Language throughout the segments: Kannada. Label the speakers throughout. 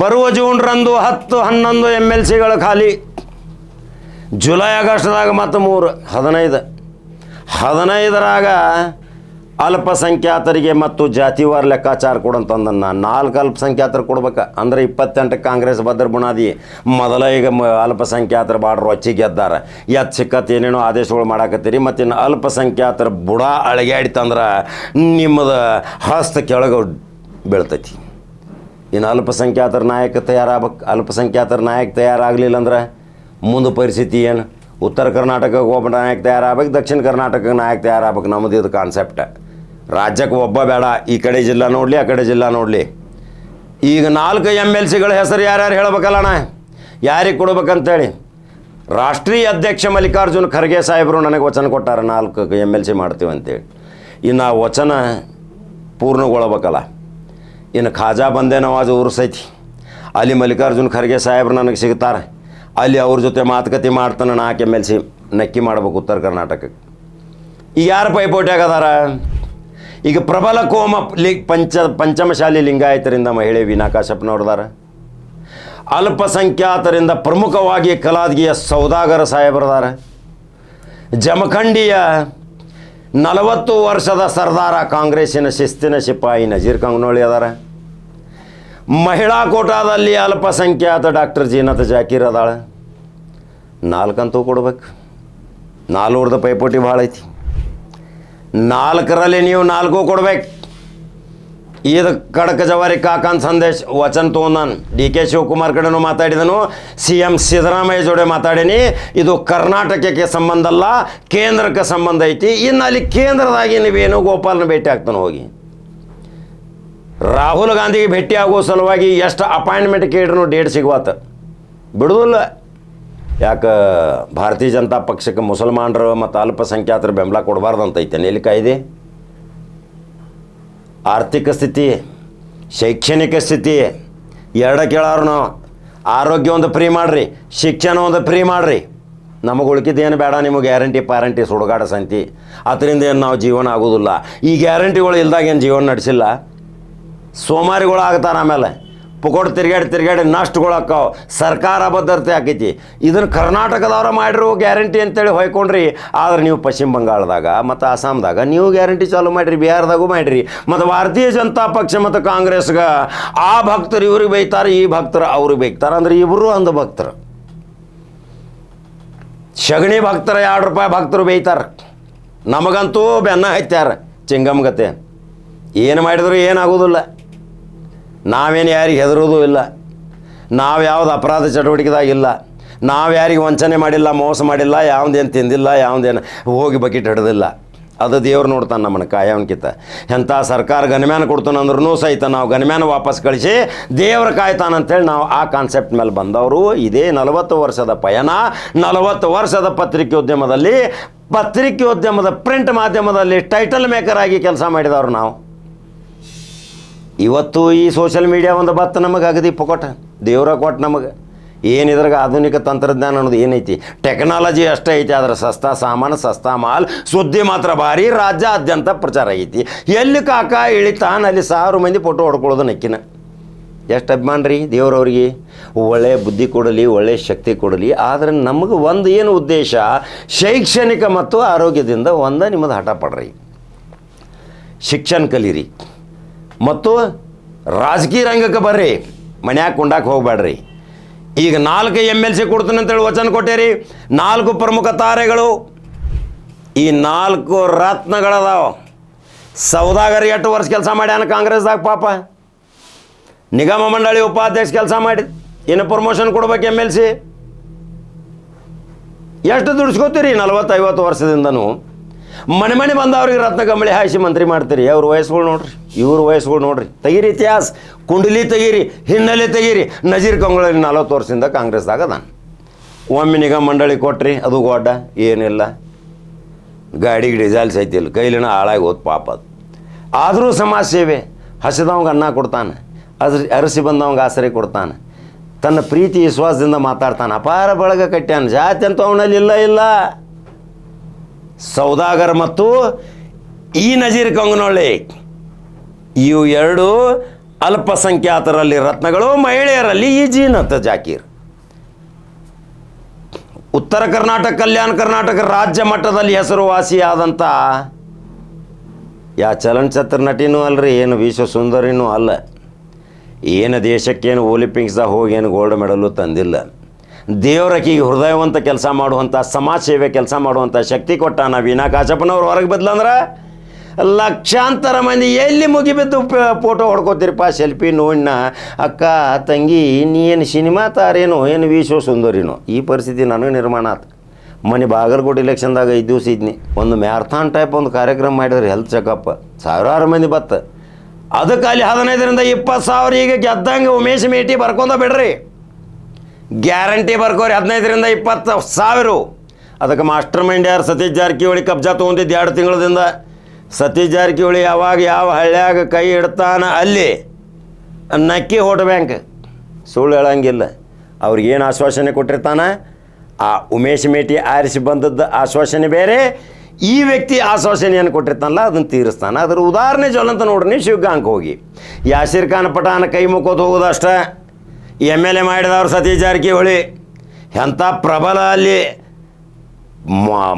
Speaker 1: ಬರುವ ಜೂನ್ರಂದು 10-11 MLCಗಳು ಖಾಲಿ. ಜುಲೈ ಆಗಸ್ಟ್ದಾಗ ಮತ್ತು 15ರಾಗ ಅಲ್ಪಸಂಖ್ಯಾತರಿಗೆ ಮತ್ತು ಜಾತಿವಾರ ಲೆಕ್ಕಾಚಾರ ಕೊಡಂತಂದನ್ನು 4 ಅಲ್ಪಸಂಖ್ಯಾತರು ಕೊಡ್ಬೇಕು. ಅಂದರೆ 28 ಕಾಂಗ್ರೆಸ್ ಭದ್ರ ಬುನಾದಿ. ಮೊದಲ ಈಗ ಅಲ್ಪಸಂಖ್ಯಾತರ ಬಾಡ್ರು ಹೊಚ್ಚಿ ಗೆದ್ದಾರ. ಸಿಕ್ಕತ್ತು ಏನೇನೋ ಆದೇಶಗಳು ಮಾಡಾಕತ್ತೀರಿ. ಮತ್ತು ಇನ್ನು ಅಲ್ಪಸಂಖ್ಯಾತರ ಬುಡ ಅಳಗ್ಯಾಡಿತಂದ್ರೆ ನಿಮ್ಮದು ಹಸ್ತ ಕೆಳಗೆ ಬೀಳ್ತೈತಿ. ಇನ್ನು ಅಲ್ಪಸಂಖ್ಯಾತರ ನಾಯಕ ಅಲ್ಪಸಂಖ್ಯಾತರ ನಾಯಕ ತಯಾರಾಗಲಿಲ್ಲ ಅಂದ್ರೆ ಮುಂದೆ ಪರಿಸ್ಥಿತಿ ಏನು? ಉತ್ತರ ಕರ್ನಾಟಕಕ್ಕೆ ಒಬ್ಬ ನಾಯಕ ತಯಾರಾಗಬೇಕು, ದಕ್ಷಿಣ ಕರ್ನಾಟಕಕ್ಕೆ ನಾಯಕ ತಯಾರಾಗಬೇಕು. ನಮ್ಮದು ಇದು ಕಾನ್ಸೆಪ್ಟ್. ರಾಜ್ಯಕ್ಕೆ ಒಬ್ಬ ಬೇಡ, ಈ ಕಡೆ ಜಿಲ್ಲಾ ನೋಡಲಿ ಆ ಕಡೆ ಜಿಲ್ಲಾ ನೋಡಲಿ. ಈಗ 4 MLCಗಳ ಹೆಸರು ಯಾರ್ಯಾರು ಹೇಳಬೇಕಲ್ಲಣ್ಣ, ಯಾರಿಗೆ ಕೊಡ್ಬೇಕಂತೇಳಿ. ರಾಷ್ಟ್ರೀಯ ಅಧ್ಯಕ್ಷ ಮಲ್ಲಿಕಾರ್ಜುನ್ ಖರ್ಗೆ ಸಾಹೇಬರು ನನಗೆ ವಚನ ಕೊಟ್ಟಾರೆ 4 MLC ಮಾಡ್ತೀವಿ ಅಂತೇಳಿ. ಇನ್ನು ಆ ವಚನ ಪೂರ್ಣಗೊಳ್ಬೇಕಲ್ಲ. ಇನ್ನು ಖಾಜಾ ಬಂದೇ ನವಾಜ್ ಉರ್ಸೈತಿ, ಅಲ್ಲಿ ಮಲ್ಲಿಕಾರ್ಜುನ್ ಖರ್ಗೆ ಸಾಹೇಬ್ರು ನನಗೆ ಸಿಗ್ತಾರೆ. ಅಲ್ಲಿ ಅವ್ರ ಜೊತೆ ಮಾತುಕತೆ ಮಾಡ್ತಾನೆ 4 MLC ನಕ್ಕಿ ಮಾಡ್ಬೇಕು ಉತ್ತರ ಕರ್ನಾಟಕಕ್ಕೆ. ಈಗ ಯಾರು ಪೈಪೋಟಿ ಆಗದಾರ? ಈಗ ಪ್ರಬಲ ಕೋಮ ಪಂಚಮಶಾಲಿ ಲಿಂಗಾಯತರಿಂದ ಮಹಿಳೆ ವೀಣಾ ಕಾಶ್ಯಪ್ನವ್ರದಾರ. ಅಲ್ಪಸಂಖ್ಯಾತರಿಂದ ಪ್ರಮುಖವಾಗಿ ಕಲಾದ್ಗಿಯ ಸೌದಾಗರ ಸಾಹೇಬ್ರದಾರ. ಜಮಖಂಡಿಯ 40 ವರ್ಷದ ಸರ್ದಾರ ಕಾಂಗ್ರೆಸ್ಸಿನ ಶಿಸ್ತಿನ ಸಿಪಾಯಿ ನಜೀರ್ ಕಂಗ್ನೋಳಿ ಅದಾರ. ಮಹಿಳಾ ಕೋಟಾದಲ್ಲಿ ಅಲ್ಪಸಂಖ್ಯಾತ ಡಾಕ್ಟರ್ ಜೀನತ್ ಜಾಕೀರ್ ಅದಾಳೆ. 4 ಅಂತೂ ಕೊಡ್ಬೇಕು. 400ದ ಪೈಪೋಟಿ ಭಾಳ ಐತಿ. 4ರಲ್ಲಿ ನೀವು 4 ಕೊಡ್ಬೇಕು. ಇದು ಖಡಕ್ ಜವಾರಿ ಕಾಕನ್ ಸಂದೇಶ್ ವಚನ ತೊಗೊಂಡಾನು. DK ಶಿವಕುಮಾರ್ ಕಡೆನೂ ಮಾತಾಡಿದನು, CM ಸಿದ್ದರಾಮಯ್ಯ ಜೋಡೆ ಮಾತಾಡೀನಿ. ಇದು ಕರ್ನಾಟಕಕ್ಕೆ ಸಂಬಂಧ ಅಲ್ಲ, ಕೇಂದ್ರಕ್ಕೆ ಸಂಬಂಧ ಐತಿ. ಇನ್ನು ಅಲ್ಲಿ ಕೇಂದ್ರದಾಗಿ ನೀವೇನು ಗೋಪಾಲನ ಭೇಟಿ ಆಗ್ತಾನೆ ಹೋಗಿ. ರಾಹುಲ್ ಗಾಂಧಿಗೆ ಭೇಟಿ ಆಗೋ ಸಲುವಾಗಿ ಎಷ್ಟು ಅಪಾಯಿಂಟ್ಮೆಂಟ್ ಕೇಳಿದ್ರು ಡೇಟ್ ಸಿಗುವತ್ತ ಬಿಡುವುದಿಲ್ಲ. ಯಾಕೆ ಭಾರತೀಯ ಜನತಾ ಪಕ್ಷಕ್ಕೆ ಮುಸಲ್ಮಾನರು ಮತ್ತು ಅಲ್ಪಸಂಖ್ಯಾತರು ಬೆಂಬಲ ಕೊಡಬಾರ್ದಂತೈತೆ ಎಲ್ಲಿ ಕಾಯ್ದೆ? ಆರ್ಥಿಕ ಸ್ಥಿತಿ, ಶೈಕ್ಷಣಿಕ ಸ್ಥಿತಿ ಎರಡು ಕೇಳೋರು ನಾವು. ಆರೋಗ್ಯ ಒಂದು ಫ್ರೀ ಮಾಡಿರಿ, ಶಿಕ್ಷಣ ಒಂದು ಫ್ರೀ ಮಾಡಿರಿ. ನಮಗೆ ಉಳ್ಕಿದ್ದೇನು ಬೇಡ, ನಿಮಗೆ ಗ್ಯಾರಂಟಿ ಸುಡುಗಾಡ ಸಂತಿ. ಅದರಿಂದ ಏನು ನಾವು ಜೀವನ ಆಗೋದಿಲ್ಲ. ಈ ಗ್ಯಾರಂಟಿಗಳು ಇಲ್ದಾಗ ಏನು ಜೀವನ ನಡೆಸಿಲ್ಲ. ಸೋಮಾರಿಗಳು ಆಗ್ತಾರೆ. ಆಮೇಲೆ ಪುಕೋಟ್ ತಿರ್ಗಾಡಿ ನಷ್ಟಗಳು ಆಕ್ಕಾವ. ಸರ್ಕಾರ ಭದ್ರತೆ ಆಕೈತಿ. ಇದನ್ನು ಕರ್ನಾಟಕದವ್ರ ಮಾಡಿರು ಗ್ಯಾರಂಟಿ ಅಂತೇಳಿ ಹೊಯ್ಕೊಂಡ್ರಿ. ಆದ್ರೆ ನೀವು ಪಶ್ಚಿಮ ಬಂಗಾಳದಾಗ ಮತ್ತು ಅಸ್ಸಾಂದಾಗ ನೀವು ಗ್ಯಾರಂಟಿ ಚಾಲು ಮಾಡಿರಿ, ಬಿಹಾರದಾಗೂ ಮಾಡಿರಿ. ಮತ್ತು ಭಾರತೀಯ ಜನತಾ ಪಕ್ಷ ಮತ್ತು ಕಾಂಗ್ರೆಸ್ಗೆ ಆ ಭಕ್ತರು ಇವ್ರಿಗೆ ಬೈತಾರೆ, ಈ ಭಕ್ತರು ಅವ್ರಿಗೆ ಬೈತಾರೆ. ಅಂದ್ರೆ ಇಬ್ಬರು ಅಂದ ಭಕ್ತರು. ಸಗಣಿ ಭಕ್ತರ 2 ರೂಪಾಯಿ ಭಕ್ತರು ಬೈತಾರೆ. ನಮಗಂತೂ ಬೆನ್ನ ಹತ್ಯಾರ ಚಿಂಗಮ್ಗತೆ. ಏನು ಮಾಡಿದ್ರು ಏನಾಗೋದಿಲ್ಲ. ನಾವೇನು ಯಾರಿಗೆ ಹೆದರೋದು ಇಲ್ಲ. ನಾವು ಯಾವ್ದು ಅಪರಾಧ ಚಟುವಟಿಕೆದಾಗಿಲ್ಲ. ನಾವು ಯಾರಿಗೆ ವಂಚನೆ ಮಾಡಿಲ್ಲ, ಮೋಸ ಮಾಡಿಲ್ಲ, ಯಾವುದೇನು ತಿಂದಿಲ್ಲ, ಯಾವುದೇನು ಹೋಗಿ ಬಕೆಟ್ ಹಿಡ್ದಿಲ್ಲ. ಅದು ದೇವ್ರು ನೋಡ್ತಾನೆ ನಮ್ಮನ್ನು ಕಾಯೋನ್ಕಿಂತ. ಎಂಥ ಸರ್ಕಾರ ಗನ್ಮ್ಯಾನ ಕೊಡ್ತಾನಂದ್ರೂ ಸಹಿತ ನಾವು ಗನ್ಮ್ಯಾನ ವಾಪಸ್ ಕಳಿಸಿ ದೇವ್ರ ಕಾಯ್ತಾನಂತೇಳಿ ನಾವು ಆ ಕಾನ್ಸೆಪ್ಟ್ ಮೇಲೆ ಬಂದವರು. ಇದೇ 40 ವರ್ಷದ ಪಯಣ. 40 ವರ್ಷದ ಪತ್ರಿಕೋದ್ಯಮದ ಪ್ರಿಂಟ್ ಮಾಧ್ಯಮದಲ್ಲಿ ಟೈಟಲ್ ಮೇಕರ್ ಆಗಿ ಕೆಲಸ ಮಾಡಿದವರು ನಾವು. ಇವತ್ತು ಈ ಸೋಷಿಯಲ್ ಮೀಡಿಯಾ ಒಂದು ಬತ್ತು ನಮಗೆ ಅಗದಿ ಪೊಕೊಟ ದೇವ್ರ ಕೊಟ್ಟು ನಮಗೆ. ಏನಿದ್ರಾಗ ಆಧುನಿಕ ತಂತ್ರಜ್ಞಾನ ಅನ್ನೋದು ಏನೈತಿ, ಟೆಕ್ನಾಲಜಿ ಅಷ್ಟೇ ಐತಿ. ಆದರೆ ಸಸ್ತಾ ಸಾಮಾನು, ಸಸ್ತಾ ಮಾಲ್, ಸುದ್ದಿ ಮಾತ್ರ ಭಾರಿ ರಾಜ್ಯಾದ್ಯಂತ ಪ್ರಚಾರ ಆಗೈತಿ. ಎಲ್ಲಿ ಕಾಕ ಇಳಿತಾನ ಅಲ್ಲಿ 1000 ಮಂದಿ ಫೋಟೋ ಹೊಡ್ಕೊಳ್ಳೋದು ನಕ್ಕಿನ. ಎಷ್ಟು ಅಭಿಮಾನ ರೀ ದೇವ್ರವ್ರಿಗೆ. ಒಳ್ಳೆಯ ಬುದ್ಧಿ ಕೊಡಲಿ, ಒಳ್ಳೆಯ ಶಕ್ತಿ ಕೊಡಲಿ. ಆದರೆ ನಮಗೆ ಒಂದು ಏನು ಉದ್ದೇಶ, ಶೈಕ್ಷಣಿಕ ಮತ್ತು ಆರೋಗ್ಯದಿಂದ ನಿಮ್ಮದು ಹಠ ಪಡ್ರಿ, ಶಿಕ್ಷಣ ಕಲೀರಿ ಮತ್ತು ರಾಜಕೀಯ ರಂಗಕ್ಕೆ ಬರ್ರಿ, ಮನ್ಯಾಗ ಕೊಂಡಾಕ ಹೋಗ್ಬೇಡ್ರಿ. ಈಗ 4 MLC ಕೊಡ್ತೀನಿ ಅಂತೇಳಿ ವಚನ ಕೊಟ್ಟೇರಿ. 4 ಪ್ರಮುಖ ತಾರೆಗಳು, ಈ 4 ರತ್ನಗಳದಾವ. ಸೌದಾಗರ್ 8 ವರ್ಷ ಕೆಲಸ ಮಾಡ್ಯಾನ ಕಾಂಗ್ರೆಸ್ದಾಗ ಪಾಪ. ನಿಗಮ ಮಂಡಳಿ ಉಪಾಧ್ಯಕ್ಷ ಕೆಲಸ ಮಾಡಿ ಏನು ಪ್ರಮೋಷನ್ ಕೊಡ್ಬೇಕು MLC? ಎಷ್ಟು ದುಡಿಸ್ಕೋತೀರಿ 40-50 ವರ್ಷದಿಂದನೂ? ಮನೆ ಬಂದವ್ರಿಗೆ ರತ್ನ ಕಂಬಳಿ ಹಾಯಿಸಿ ಮಂತ್ರಿ ಮಾಡ್ತೀರಿ. ಅವ್ರ ವಯಸ್ಸುಗಳು ನೋಡ್ರಿ, ಇವ್ರ ವಯಸ್ಸುಗಳು ನೋಡ್ರಿ. ತೆಗೀರಿ ಇತಿಹಾಸ, ಕುಂಡಲಿ ತೆಗೀರಿ, ಹಿನ್ನೆಲೆ ತೆಗೀರಿ. ನಜೀರ್ ಕಂಗೊಳಿ 40 ವರ್ಷದಿಂದ ಕಾಂಗ್ರೆಸ್ದಾಗ ಅದಾನ. ಒಮ್ಮೆ ನಿಗಮ ಮಂಡಳಿ ಕೊಟ್ರಿ, ಅದು ಗೊಡ್ಡ ಏನಿಲ್ಲ. ಗಾಡಿಗೆ ಡಿಸೈಲ್ ಸೈತಿಲ್ಲ, ಕೈಲಿನ ಹಾಳಾಗಿ ಹೋದ್ ಪಾಪ ಅದು. ಆದರೂ ಸಮಾಜ ಸೇವೆ. ಹಸಿದವಂಗೆ ಅನ್ನ ಕೊಡ್ತಾನೆ, ಅರಸಿ ಬಂದವಂಗೆ ಆಸರೆ ಕೊಡ್ತಾನೆ. ತನ್ನ ಪ್ರೀತಿ ವಿಶ್ವಾಸದಿಂದ ಮಾತಾಡ್ತಾನೆ. ಅಪಾರ ಬಳಗ ಕಟ್ಟ್ಯಾನ. ಜಾತಿ ಅಂತ ಅವನಲ್ಲಿ ಇಲ್ಲ. ಸೌದಾಗರ್ ಮತ್ತು ಈ ನಜೀರ್ ಕಂಗನೊಳ್ಳಿ ಇವು 2 ಅಲ್ಪಸಂಖ್ಯಾತರಲ್ಲಿ ರತ್ನಗಳು, ಮಹಿಳೆಯರಲ್ಲಿ ಈ ಜೀನತ್ ಜಾಕೀರ್. ಉತ್ತರ ಕರ್ನಾಟಕ, ಕಲ್ಯಾಣ ಕರ್ನಾಟಕ ರಾಜ್ಯ ಮಟ್ಟದಲ್ಲಿ ಹೆಸರುವಾಸಿಯಾದಂಥ ಯಾ ಚಲನಚಿತ್ರ ನಟಿನೂ ಅಲ್ರಿ, ಏನು ವಿಶ್ವ ಸುಂದರಿನೂ ಅಲ್ಲ, ಏನು ದೇಶಕ್ಕೇನು ಒಲಿಂಪಿಕ್ಸ್ದಾಗ ಹೋಗಿ ಏನು ಗೋಲ್ಡ್ ಮೆಡಲು ತಂದಿಲ್ಲ. ದೇವರಕ್ಕಿಗೆ ಹೃದಯವಂತ ಕೆಲಸ ಮಾಡುವಂಥ, ಸಮಾಜ ಸೇವೆ ಕೆಲಸ ಮಾಡುವಂಥ ಶಕ್ತಿ ಕೊಟ್ಟಾನ ವೀಣಾ ಕಾಶಪ್ಪನವ್ರು. ಹೊರಗೆ ಬದಲಂದ್ರೆ ಲಕ್ಷಾಂತರ ಮಂದಿ ಎಲ್ಲಿ ಮುಗಿಬಿದ್ದು ಫೋಟೋ ಹೊಡ್ಕೋತೀರಪ್ಪ, ಸೆಲ್ಫಿ ನೋಡಿನ ಅಕ್ಕ ತಂಗಿ ನೀ ಏನು ಸಿನಿಮಾ ತಾರೇನೋ ಏನು ವಿಶ್ವ ಸುಂದರಿನೋ. ಈ ಪರಿಸ್ಥಿತಿ ನನಗೆ ನಿರ್ಮಾಣ ಆಯ್ತು. ಮನೆ ಬಾಗಲಕೋಟೆ ಇಲೆಕ್ಷನ್ದಾಗ 5 ದಿವಸ ಇದ್ನಿ, ಒಂದು ಮ್ಯಾರಥಾನ್ ಟೈಪ್ ಒಂದು ಕಾರ್ಯಕ್ರಮ ಮಾಡಿದ್ರೆ ಹೆಲ್ತ್ ಚೆಕಪ್, ಸಾವಿರಾರು ಮಂದಿ ಬತ್ತ. ಅದಕ್ಕೆ ಅಲ್ಲಿ 15ರಿಂದ 20 ಸಾವಿರ ಈಗ ಗೆದ್ದಂಗೆ ಉಮೇಶ್ ಮೇಟಿ ಬರ್ಕೊಂಡ ಬಿಡ್ರಿ, ಗ್ಯಾರಂಟಿ ಬರ್ಕೋರಿ 15ರಿಂದ 20 ಸಾವಿರ. ಅದಕ್ಕೆ ಮಾಸ್ಟರ್ ಮೈಂಡ್ ಯಾರು ಸತೀಶ್ ಜಾರಕಿಹೊಳಿ ಕಬ್ಜಾ ತೊಗೊಂಡಿದ್ದು 2 ತಿಂಗಳದಿಂದ. ಸತೀಶ್ ಜಾರಕಿಹೊಳಿ ಯಾವಾಗ ಯಾವ ಹಳ್ಳ್ಯಾಗ ಕೈ ಇಡ್ತಾನ ಅಲ್ಲಿ ನಕ್ಕಿ ವೋಟ್ ಬ್ಯಾಂಕ್, ಸುಳ್ಳು ಹೇಳಂಗಿಲ್ಲ. ಅವ್ರಿಗೇನು ಆಶ್ವಾಸನೆ ಕೊಟ್ಟಿರ್ತಾನೆ, ಆ ಉಮೇಶ್ ಮೇಟಿ ಆರಿಸಿ ಬಂದದ್ದು ಆಶ್ವಾಸನೆ ಬೇರೆ, ಈ ವ್ಯಕ್ತಿ ಆಶ್ವಾಸನೆಯನ್ನು ಕೊಟ್ಟಿರ್ತಾನಲ್ಲ ಅದನ್ನು ತೀರಿಸ್ತಾನೆ. ಅದ್ರ ಉದಾಹರಣೆ ಜ್ವಲಂತ ನೋಡ್ರಿ, ಶಿವಗಾಂಕ್ ಹೋಗಿ ಯಾಸಿರ್ ಖಾನ್ ಪಠಾಣ ಕೈ ಮುಕ್ಕೋದು ಹೋಗೋದಷ್ಟ. MLA ಮಾಡಿದವ್ರು ಸತೀಶ್ ಜಾರಕಿಹೊಳಿ ಎಂಥ ಪ್ರಬಲ ಅಲ್ಲಿ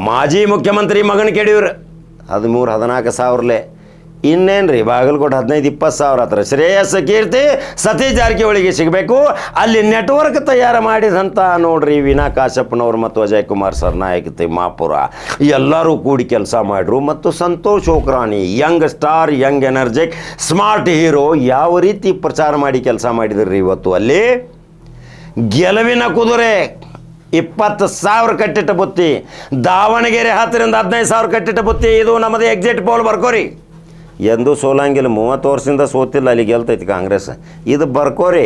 Speaker 1: ಮಾಜಿ ಮುಖ್ಯಮಂತ್ರಿ ಮಗನ ಕೆಡಿವ್ರು 13-14 ಸಾವಿರಲೆ. ಇನ್ನೇನು ರೀ ಬಾಗಲಕೋಟೆ 15-20 ಸಾವಿರ ಹತ್ರ ಶ್ರೇಯಸ್ ಕೀರ್ತಿ ಸತೀಶ್ ಜಾರಕಿಹೊಳಿಗೆ ಸಿಗಬೇಕು. ಅಲ್ಲಿ ನೆಟ್ವರ್ಕ್ ತಯಾರು ಮಾಡಿದಂಥ ನೋಡ್ರಿ ವೀಣಾ ಕಾಶಪ್ಪನವ್ರು ಮತ್ತು ಅಜಯ್ ಕುಮಾರ್ ಸರ್ನಾಯಕ್ ತಿಮ್ಮಾಪುರ ಎಲ್ಲರೂ ಕೂಡಿ ಕೆಲಸ ಮಾಡಿದ್ರು. ಮತ್ತು ಸಂತೋಷ್ ಓಕ್ರಾನಿ young star, young energetic, smart hero ಯಾವ ರೀತಿ ಪ್ರಚಾರ ಮಾಡಿ ಕೆಲಸ ಮಾಡಿದ್ರಿ. ಇವತ್ತು ಅಲ್ಲಿ ಗೆಲುವಿನ ಕುದುರೆ 20,000 ಕಟ್ಟಿಟ್ಟ ಬುತ್ತಿ, ದಾವಣಗೆರೆ 10ರಿಂದ 15 ಸಾವಿರ ಕಟ್ಟಿಟ್ಟ ಬುತ್ತಿ. ಇದು ನಮ್ಮದು ಎಕ್ಸಿಟ್ ಪೋಲ್ ಬರ್ಕೋರಿ, ಎಂದೂ ಸೋಲಂಗಿಲ್ಲ. 30 ವರ್ಷದಿಂದ ಸೋತಿಲ್ಲ, ಅಲ್ಲಿ ಗೆಲ್ತೈತಿ ಕಾಂಗ್ರೆಸ್. ಇದು ಬರ್ಕೋರಿ.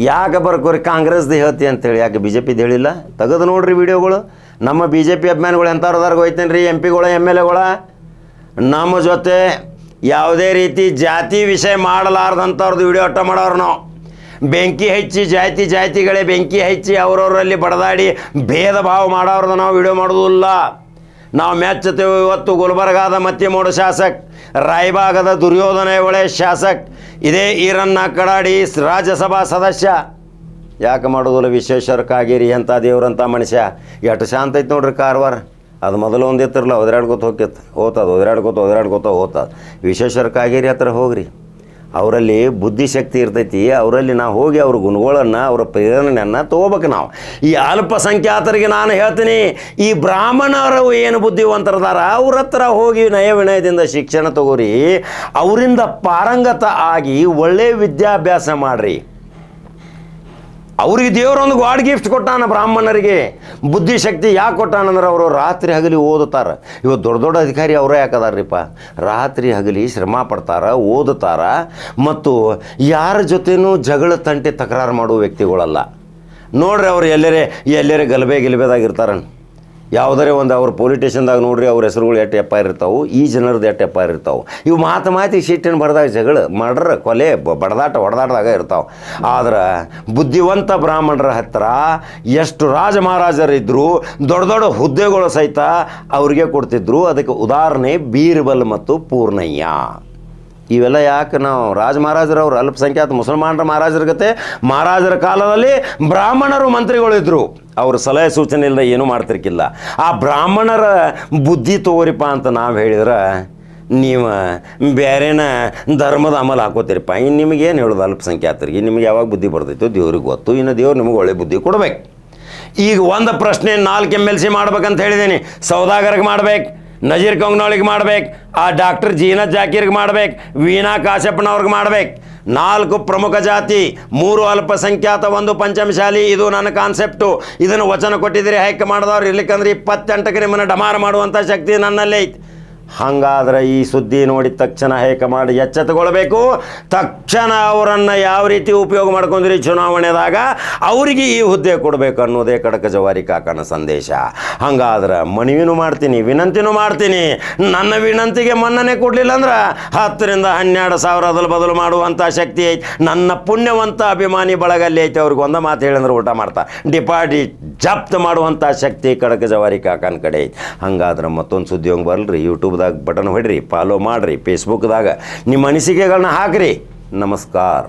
Speaker 1: ಯಾಕೆ ಬರ್ಕೋರಿ? ಕಾಂಗ್ರೆಸ್ದು ಹೇಳ್ತಿ ಅಂತೇಳಿ, ಯಾಕೆ BJPದು ಹೇಳಿಲ್ಲ? ತೆಗೆದು ನೋಡ್ರಿ ವಿಡಿಯೋಗಳು. ನಮ್ಮ BJP ಅಭಿಮಾನಿಗಳು ಎಂಥವ್ರದಾರ್ಗೆ ಹೋಯ್ತೇನೆ ರೀ, MP ಗಳು MLA ನಮ್ಮ ಜೊತೆ ಯಾವುದೇ ರೀತಿ ಜಾತಿ ವಿಷಯ ಮಾಡಲಾರ್ದಂಥವ್ರದ್ದು ವಿಡಿಯೋ ಅಟ್ಟ ಮಾಡೋರು ನಾವು. ಬೆಂಕಿ ಹಚ್ಚಿ ಜಾತಿಗಳೇ ಬೆಂಕಿ ಹಚ್ಚಿ ಅವರವರಲ್ಲಿ ಬಡದಾಡಿ ಭೇದ ಭಾವ ಮಾಡೋರ್ದು ನಾವು ವಿಡಿಯೋ ಮಾಡೋದಿಲ್ಲ. ನಾವು ಮೆಚ್ಚುತ್ತೇವೆ. ಇವತ್ತು ಗುಲ್ಬರ್ಗಾದ ಮತ್ತಿಮೂಡು ಶಾಸಕ್, ರಾಯಬಾಗದ ದುರ್ಯೋಧನ ಒಳೆ ಶಾಸಕ್, ಇದೇ ಈರಣ್ಣ ಕಡಾಡಿ ರಾಜ್ಯಸಭಾ ಸದಸ್ಯ. ಯಾಕೆ ಮಾಡೋದಿಲ್ಲ? ವಿಶ್ವೇಶ್ವರ ಕಾಗೇರಿ ಅಂತ ದೇವ್ರಂಥ ಮನುಷ್ಯ ಎಷ್ಟು ಶಾಂತ ಐತೆ ನೋಡ್ರಿ ಕಾರವಾರ. ಅದು ಮೊದಲು ಒಂದಿತ್ತಿರಲ್ಲ, ಒದರಾಡ್ಕೊತ ಒದರಾಡ್ಕೊತ ಹೋಗ್ತದೆ. ವಿಶ್ವೇಶ್ವರ ಕಾಗೇರಿ ಹತ್ರ ಹೋಗ್ರಿ, ಅವರಲ್ಲಿ ಬುದ್ಧಿಶಕ್ತಿ ಇರ್ತೈತಿ. ಅವರಲ್ಲಿ ನಾವು ಹೋಗಿ ಅವ್ರ ಗುಣಗಳನ್ನು, ಅವರ ಪ್ರೇರಣೆಯನ್ನು ತೊಗೋಬೇಕು ನಾವು. ಈ ಅಲ್ಪಸಂಖ್ಯಾತರಿಗೆ ನಾನು ಹೇಳ್ತೀನಿ, ಈ ಬ್ರಾಹ್ಮಣರು ಏನು ಬುದ್ಧಿವಂತರದಾರ ಅವ್ರ ಹತ್ರ ಹೋಗಿ ನಯ ವಿನಯದಿಂದ ಶಿಕ್ಷಣ ತಗೋರಿ, ಅವರಿಂದ ಪಾರಂಗತ ಆಗಿ ಒಳ್ಳೆಯ ವಿದ್ಯಾಭ್ಯಾಸ ಮಾಡಿರಿ. ಅವ್ರಿಗೆ ದೇವರೊಂದು ಗಾಡ್ ಗಿಫ್ಟ್ ಕೊಟ್ಟಾನ. ಬ್ರಾಹ್ಮಣರಿಗೆ ಬುದ್ಧಿಶಕ್ತಿ ಯಾಕೆ ಕೊಟ್ಟಾನಂದ್ರೆ ಅವರು ರಾತ್ರಿ ಹಗಲಿ ಓದುತ್ತಾರೆ. ಇವತ್ತು ದೊಡ್ಡ ದೊಡ್ಡ ಅಧಿಕಾರಿ ಅವರೇ ಯಾಕದಾರ್ರಿಪ್ಪ, ರಾತ್ರಿ ಹಗಲಿ ಶ್ರಮ ಪಡ್ತಾರೆ, ಓದುತ್ತಾರೆ, ಮತ್ತು ಯಾರ ಜೊತೆನೂ ಜಗಳ ತಂಟೆ ತಕರಾರು ಮಾಡುವ ವ್ಯಕ್ತಿಗಳಲ್ಲ. ನೋಡ್ರಿ ಅವ್ರು ಎಲ್ಲರೇ ಗಲಭೆದಾಗಿರ್ತಾರೆ. ಯಾವುದರೇ ಒಂದು ಅವ್ರ ಪೊಲೀಸ್ ಸ್ಟೇಷನ್ದಾಗ ನೋಡ್ರಿ ಅವ್ರ ಹೆಸರುಗಳು ಎಷ್ಟು FIR ಇರ್ತಾವೆ, ಈ ಜನರದ್ದು ಎಷ್ಟು FIR ಇರ್ತಾವೆ. ಇವು ಮಾತಿ ಸಿಟ್ಟಿನ ಬಡ್ದಾಗ ಜಗಳ ಮರ್ಡರ್, ಕೊಲೆ, ಹೊಡೆದಾಟದಾಗ ಇರ್ತಾವೆ. ಆದ್ರೆ ಬುದ್ಧಿವಂತ ಬ್ರಾಹ್ಮಣರ ಹತ್ರ ಎಷ್ಟು ರಾಜ ಮಹಾರಾಜರಿದ್ದರು, ದೊಡ್ಡ ಹುದ್ದೆಗಳು ಸಹಿತ ಅವ್ರಿಗೆ ಕೊಡ್ತಿದ್ರು. ಅದಕ್ಕೆ ಉದಾಹರಣೆ ಬೀರ್ಬಲ್ ಮತ್ತು ಪೂರ್ಣಯ್ಯ. ಇವೆಲ್ಲ ಯಾಕೆ ನಾವು ರಾಜ ಮಹಾರಾಜರವ್ರು ಅಲ್ಪಸಂಖ್ಯಾತ ಮುಸಲ್ಮಾನರ ಮಹಾರಾಜರ ಗತೆ ಮಹಾರಾಜರ ಕಾಲದಲ್ಲಿ ಬ್ರಾಹ್ಮಣರು ಮಂತ್ರಿಗಳಿದ್ದರು. ಅವ್ರ ಸಲಹೆ ಸೂಚನೆ ಇಲ್ಲದೆ ಏನೂ ಮಾಡ್ತಿರ್ಕಿಲ್ಲ. ಆ ಬ್ರಾಹ್ಮಣರ ಬುದ್ಧಿ ತಗೋರಿಪ್ಪ ಅಂತ ನಾವು ಹೇಳಿದ್ರೆ ನೀವು ಬೇರೆನ ಧರ್ಮದ ಅಮಲು ಹಾಕೋತೀರಿಪ್ಪ. ಇನ್ನು ನಿಮಗೇನು ಹೇಳೋದು ಅಲ್ಪಸಂಖ್ಯಾತರಿಗೆ? ನಿಮಗೆ ಯಾವಾಗ ಬುದ್ಧಿ ಬರ್ತೈತೋ ದೇವ್ರಿಗೆ ಗೊತ್ತು. ಇನ್ನು ದೇವ್ರು ನಿಮಗೆ ಒಳ್ಳೆ ಬುದ್ಧಿ ಕೊಡ್ಬೇಕು. ಈಗ ಒಂದು ಪ್ರಶ್ನೆ 4 MLC ಮಾಡ್ಬೇಕಂತ ಹೇಳಿದ್ದೀನಿ. ಸೌದಾಗರ್ಗೆ ಮಾಡ್ಬೇಕು, ನಜೀರ್ ಕಂಗ್ನೋಳಿಗೆ ಮಾಡ್ಬೇಕು, ಆ ಡಾಕ್ಟರ್ ಜೀನತ್ ಜಾಕೀರ್ಗೆ ಮಾಡ್ಬೇಕು, ವೀಣಾ ಕಾಶಪ್ಪನವ್ರಿಗೆ ಮಾಡ್ಬೇಕು. 4 ಪ್ರಮುಖ ಜಾತಿ, 3 ಅಲ್ಪಸಂಖ್ಯಾತ, 1 ಪಂಚಮಶಾಲಿ. ಇದು ನನ್ನ ಕಾನ್ಸೆಪ್ಟು. ಇದನ್ನು ವಚನ ಕೊಟ್ಟಿದ್ದೀರಿ ಹೈಕ್ ಮಾಡಿದವ್ರು. ಇರ್ಲಿಕ್ಕಂದ್ರೆ 28ಕ್ಕೆ ನಿಮ್ಮನ್ನು ಡಮಾರ ಮಾಡುವಂಥ ಶಕ್ತಿ ನನ್ನಲ್ಲೇ ಐತಿ. ಹಾಗಾದ್ರೆ ಈ ಸುದ್ದಿ ನೋಡಿದ ತಕ್ಷಣ ಹೈಕಮಾಂಡ್ ಎಚ್ಚೆತ್ತುಕೊಳ್ಬೇಕು. ತಕ್ಷಣ ಅವರನ್ನು ಯಾವ ರೀತಿ ಉಪಯೋಗ ಮಾಡ್ಕೊಂಡ್ರಿ ಚುನಾವಣೆದಾಗ ಅವರಿಗೆ ಈ ಹುದ್ದೆ ಕೊಡಬೇಕು ಅನ್ನೋದೇ ಕಡಕ ಜವಾರಿ ಕಾಕನ ಸಂದೇಶ. ಹಾಗಾದ್ರೆ ಮನವಿನೂ ಮಾಡ್ತೀನಿ, ವಿನಂತಿನೂ ಮಾಡ್ತೀನಿ. ನನ್ನ ವಿನಂತಿಗೆ ಮನ್ನಣೆ ಕೊಡಲಿಲ್ಲ ಅಂದ್ರೆ 10ರಿಂದ 12 ಸಾವಿರ ಬದಲು ಮಾಡುವಂಥ ಶಕ್ತಿ ಐತಿ. ನನ್ನ ಪುಣ್ಯವಂತ ಅಭಿಮಾನಿ ಬಳಗಲ್ಲಿ ಐತೆ. ಅವ್ರಿಗೆ ಒಂದು ಮಾತು ಹೇಳಿದ್ರೆ ಊಟ ಮಾಡ್ತಾ ಡಿಪಾಸಿಟ್ ಜಪ್ತ್ ಮಾಡುವಂಥ ಶಕ್ತಿ ಕಡಕ ಜವಾರಿ ಕಾಕನ ಕಡೆ ಐತಿ. ಹಾಗಾದ್ರೆ ಮತ್ತೊಂದು ಸುದ್ದಿ ಹಂಗೆ ಬರಲ್ರಿ. ಯೂಟ್ಯೂಬ್ದಾಗ ಬಟನ್ ಹೊಡ್ರಿ, ಫಾಲೋ ಮಾಡಿರಿ, ಫೇಸ್ಬುಕ್ದಾಗ ನಿಮ್ಮ ಅನಿಸಿಕೆಗಳನ್ನ ಹಾಕಿರಿ. ನಮಸ್ಕಾರ.